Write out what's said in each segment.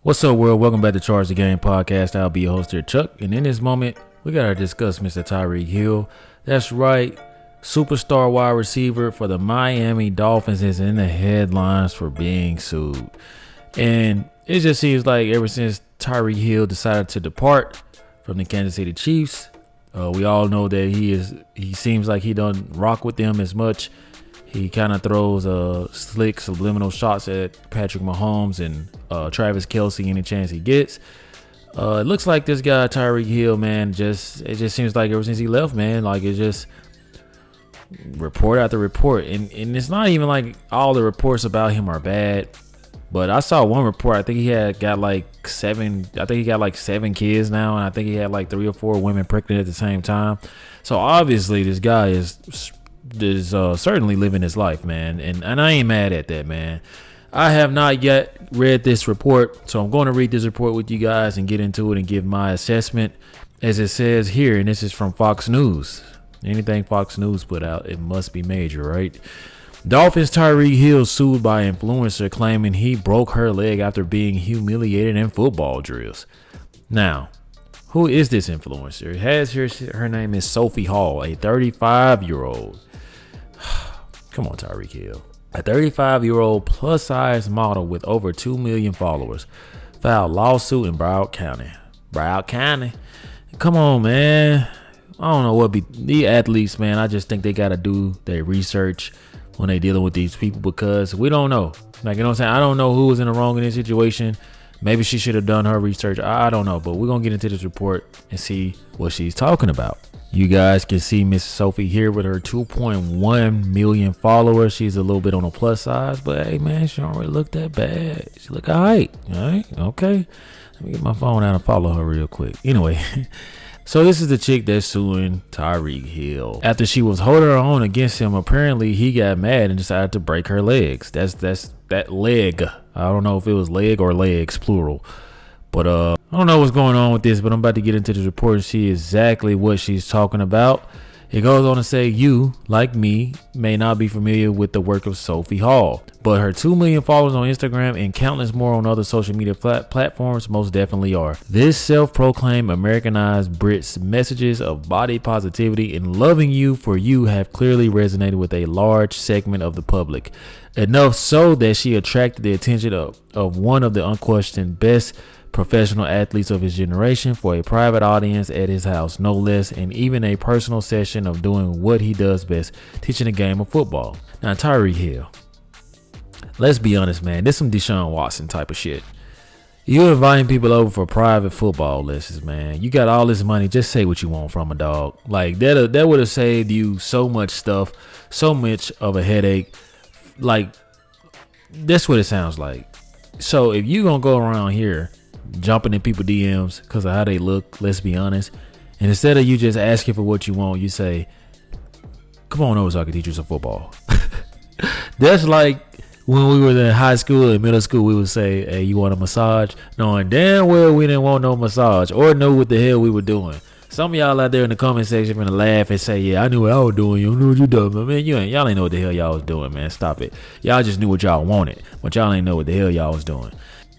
What's up, world? Welcome back to Charge the Game podcast. I'll be your host here, Chuck. And in this moment, we got to discuss Mr. Tyreek Hill. That's right. Superstar wide receiver for the Miami Dolphins is in the headlines for being sued. And it just seems like ever since Tyreek Hill decided to depart from the Kansas City Chiefs, we all know that he seems like he doesn't rock with them as much. He kind of throws slick subliminal shots at Patrick Mahomes and Travis Kelce any chance he gets. It looks like this guy Tyreek Hill, man, it just seems like ever since he left, man, like it's just report after report, and it's not even like all the reports about him are bad. But I saw one report. I think he got like 7 kids now, and I think he had like 3 or 4 women pregnant at the same time. So obviously this guy is certainly living his life, man, and I ain't mad at that, man. I have not yet read this report, so I'm going to read this report with you guys and get into it and give my assessment as it says here, and this is from Fox News. Anything Fox News put out, it must be major, right? Dolphins Tyreek Hill sued by influencer claiming he broke her leg after being humiliated in football drills. Now, who is this influencer? It has her name is Sophie Hall, a 35-year-old. Come on, Tyreek Hill. A 35-year-old plus-size model with over 2 million followers filed lawsuit in Broward County. Come on, man. I don't know what the athletes, man. I just think they got to do their research when they dealing with these people, because we don't know. Like, you know what I'm saying? I don't know who was in the wrong in this situation. Maybe she should have done her research. I don't know, but we're going to get into this report and see what she's talking about. You guys can see Miss Sophie here with her 2.1 million followers. She's a little bit on the plus size, but hey, man, she don't really look that bad. She look all right. Okay. Let me get my phone out and follow her real quick. Anyway, so this is the chick that's suing Tyreek Hill. After she was holding her own against him, apparently he got mad and decided to break her legs. That's that leg. I don't know if it was leg or legs, plural. But I don't know what's going on with this, but I'm about to get into this report and see exactly what she's talking about. It goes on to say, you, like me, may not be familiar with the work of Sophie Hall, but her 2 million followers on Instagram and countless more on other social media platforms most definitely are. This self-proclaimed Americanized Brit's messages of body positivity and loving you for you have clearly resonated with a large segment of the public. Enough so that she attracted the attention of one of the unquestioned best professional athletes of his generation for a private audience at his house, no less, and even a personal session of doing what he does best, teaching a game of football. Now, Tyreek Hill, let's be honest, man, this some Deshaun Watson type of shit. You're inviting people over for private football lessons, man. You got all this money, just say what you want from a dog. Like, that would have saved you so much stuff, so much of a headache. Like, that's what it sounds like. So if you gonna go around here jumping in people's DMs because of how they look, let's be honest, and instead of you just asking for what you want, you say, come on over so I can teach you some football. That's like when we were in high school and middle school, we would say, hey, you want a massage? Knowing damn well we didn't want no massage or know what the hell we were doing. Some of y'all out there in the comment section finna laugh and say, yeah, I knew what I was doing. You knew what you doing, man. Y'all ain't know what the hell y'all was doing, man. Stop it. Y'all just knew what y'all wanted, but y'all ain't know what the hell y'all was doing.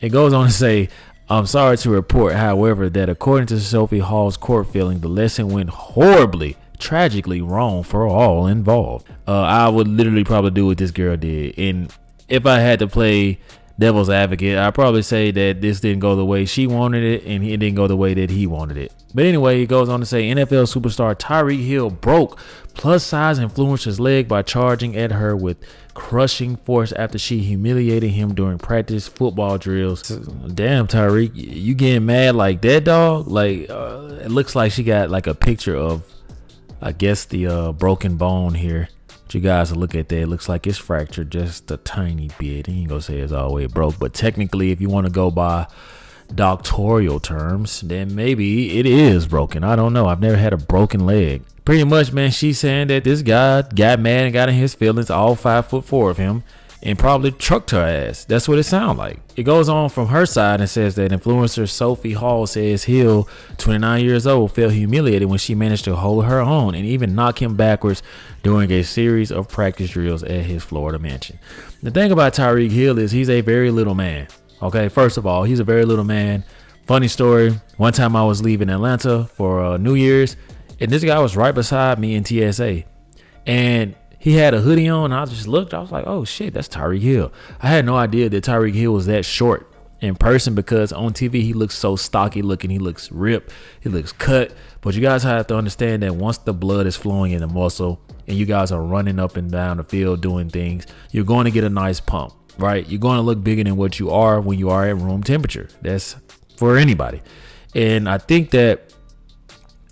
It goes on to say, I'm sorry to report, however, that according to Sophie Hall's court filing, the lesson went horribly, tragically wrong for all involved. I would literally probably do what this girl did. And if I had to play devil's advocate, I'd probably say that this didn't go the way she wanted it and it didn't go the way that he wanted it. But anyway, it goes on to say NFL superstar Tyreek Hill broke plus-size influencer's leg by charging at her with crushing force after she humiliated him during practice football drills. Damn, Tyreek, you getting mad like that, dog? Like, it looks like she got like a picture of, I guess, the broken bone here. But you guys will look at that. It looks like it's fractured just a tiny bit. He ain't gonna say it's all the way broke, but technically, if you want to go by doctorial terms, then maybe it is broken. I don't know. I've never had a broken leg. Pretty much, man, she's saying that this guy got mad and got in his feelings, all 5'4" of him, and probably trucked her ass. That's what it sounds like. It goes on from her side and says that influencer Sophie Hall says Hill, 29 years old, felt humiliated when she managed to hold her own and even knock him backwards during a series of practice drills at his Florida mansion. The thing about Tyreek Hill is he's a very little man. Okay, first of all, he's a very little man. Funny story. One time I was leaving Atlanta for New Year's, and this guy was right beside me in TSA, and he had a hoodie on. I just looked. I was like, "Oh shit, that's Tyreek Hill." I had no idea that Tyreek Hill was that short in person, because on TV he looks so stocky looking. He looks ripped. He looks cut. But you guys have to understand that once the blood is flowing in the muscle and you guys are running up and down the field doing things, you're going to get a nice pump, right? You're going to look bigger than what you are when you are at room temperature. That's for anybody. And I think that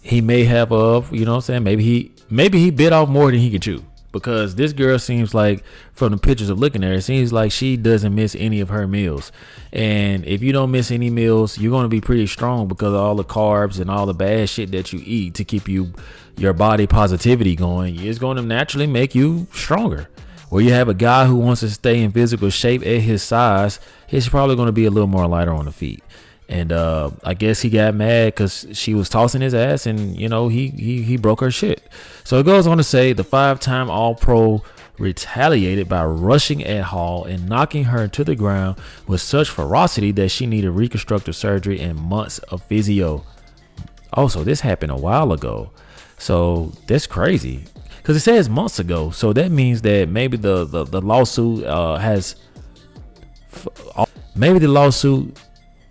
he may have you know what I'm saying, maybe he bit off more than he could chew, because this girl seems like, from the pictures of looking at her, it seems like she doesn't miss any of her meals. And if you don't miss any meals, you're going to be pretty strong, because of all the carbs and all the bad shit that you eat to keep your body positivity going. It's going to naturally make you stronger. Where you have a guy who wants to stay in physical shape at his size, he's probably going to be a little more lighter on the feet. And I guess he got mad because she was tossing his ass, and you know he broke her shit. So it goes on to say the 5-time All-Pro retaliated by rushing at Hall and knocking her to the ground with such ferocity that she needed reconstructive surgery and months of physio. Also, this happened a while ago, so that's crazy, because it says months ago. So that means that maybe the lawsuit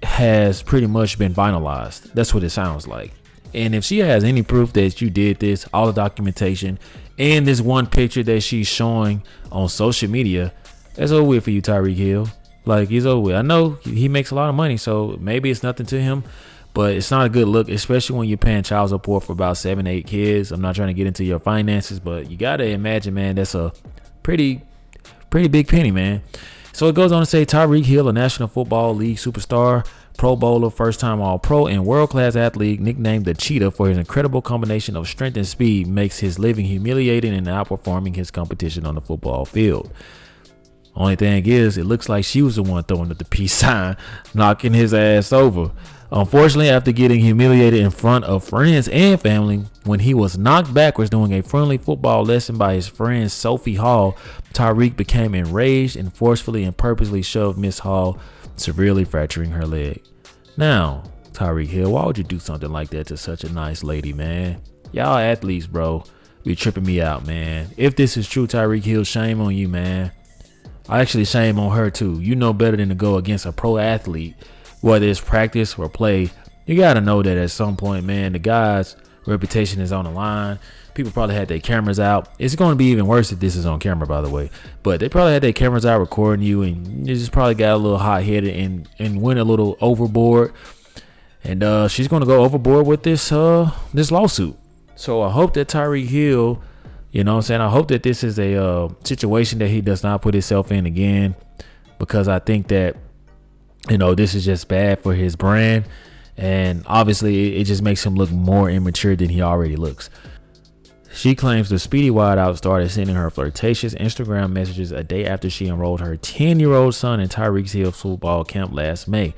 has pretty much been finalized. That's what it sounds like. And if she has any proof that you did this, all the documentation, and this one picture that she's showing on social media, that's over with for you, Tyreek Hill. Like, he's over with. I know he makes a lot of money, so maybe it's nothing to him, but it's not a good look, especially when you're paying child support for about 7-8 kids. I'm not trying to get into your finances, but you gotta imagine, man, that's a pretty big penny, man. So it goes on to say Tyreek Hill, a National Football League superstar, Pro Bowler, first-time All-Pro, and world-class athlete, nicknamed the Cheetah for his incredible combination of strength and speed, makes his living humiliating and outperforming his competition on the football field. Only thing is, it looks like she was the one throwing up the peace sign, knocking his ass over. Unfortunately, after getting humiliated in front of friends and family when he was knocked backwards during a friendly football lesson by his friend Sophie Hall, Tyreek became enraged and forcefully and purposely shoved Miss Hall, severely fracturing her leg. Now, Tyreek Hill, why would you do something like that to such a nice lady, man? Y'all athletes, bro, be tripping me out, man. If this is true, Tyreek Hill, shame on you, man. Actually, shame on her too. You know better than to go against a pro athlete, whether it's practice or play. You got to know that at some point, man, the guy's reputation is on the line. People probably had their cameras out. It's going to be even worse if this is on camera, by the way. But they probably had their cameras out recording you, and you just probably got a little hot-headed and went a little overboard. And she's going to go overboard with this lawsuit. So I hope that Tyreek Hill, you know what I'm saying, I hope that this is a situation that he does not put himself in again, because I think that, you know, this is just bad for his brand. And obviously, it just makes him look more immature than he already looks. She claims the speedy wideout started sending her flirtatious Instagram messages a day after she enrolled her 10-year-old son in Tyreek Hill's football camp last May.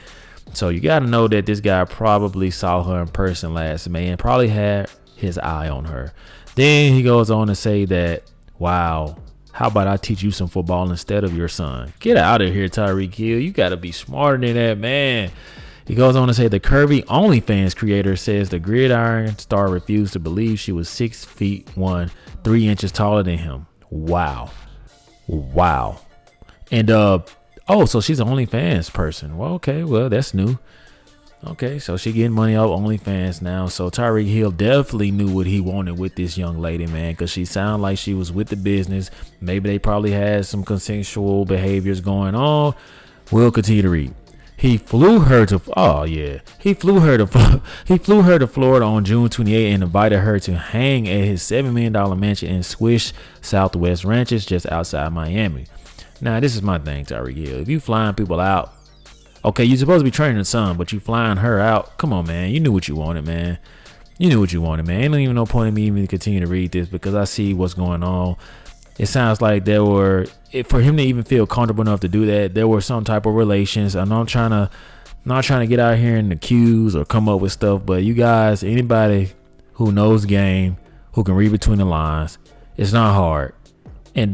So you got to know that this guy probably saw her in person last May and probably had his eye on her. Then he goes on to say that, wow, how about I teach you some football instead of your son? Get out of here, Tyreek Hill. You got to be smarter than that, man. He goes on to say the curvy OnlyFans creator says the gridiron star refused to believe she was 6 feet 1, 3 inches taller than him. Wow. And so she's an OnlyFans person. Well, okay, well, that's new. Okay, so she getting money off OnlyFans now. So Tyreek Hill definitely knew what he wanted with this young lady, man, because she sounded like she was with the business. Maybe they probably had some consensual behaviors going on. We'll continue to read. He flew her to Florida on June 28 and invited her to hang at his $7 million mansion in Swish Southwest Ranches just outside Miami. Now, this is my thing, Tyreek Hill. If you flying people out, okay, you're supposed to be training the son, but you flying her out. Come on, man. You knew what you wanted, man. Ain't no even no point in me even continue to read this, because I see what's going on. It sounds like for him to even feel comfortable enough to do that, there were some type of relations. I'm not trying to get out here and accuse or come up with stuff, but you guys, anybody who knows game, who can read between the lines, it's not hard. And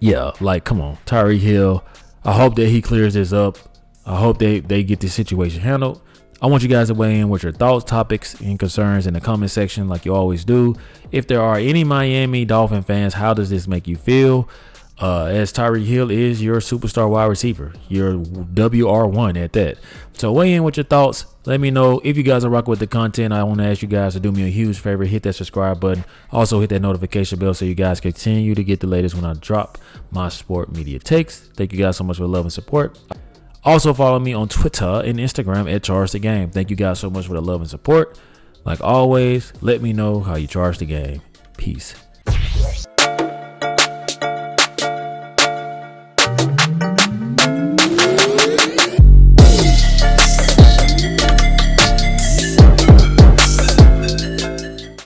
yeah, like, come on, Tyreek Hill. I hope that he clears this up. I hope they get this situation handled. I want you guys to weigh in with your thoughts, topics, and concerns in the comment section like you always do. If there are any Miami Dolphin fans, how does this make you feel? As Tyreek Hill is your superstar wide receiver, your WR1 at that. So weigh in with your thoughts. Let me know if you guys are rocking with the content. I want to ask you guys to do me a huge favor. Hit that subscribe button. Also hit that notification bell so you guys continue to get the latest when I drop my sport media takes. Thank you guys so much for the love and support. Also follow me on Twitter and Instagram at chargetheegame. Thank you guys so much for the love and support. Like always, let me know how you charge the game. Peace.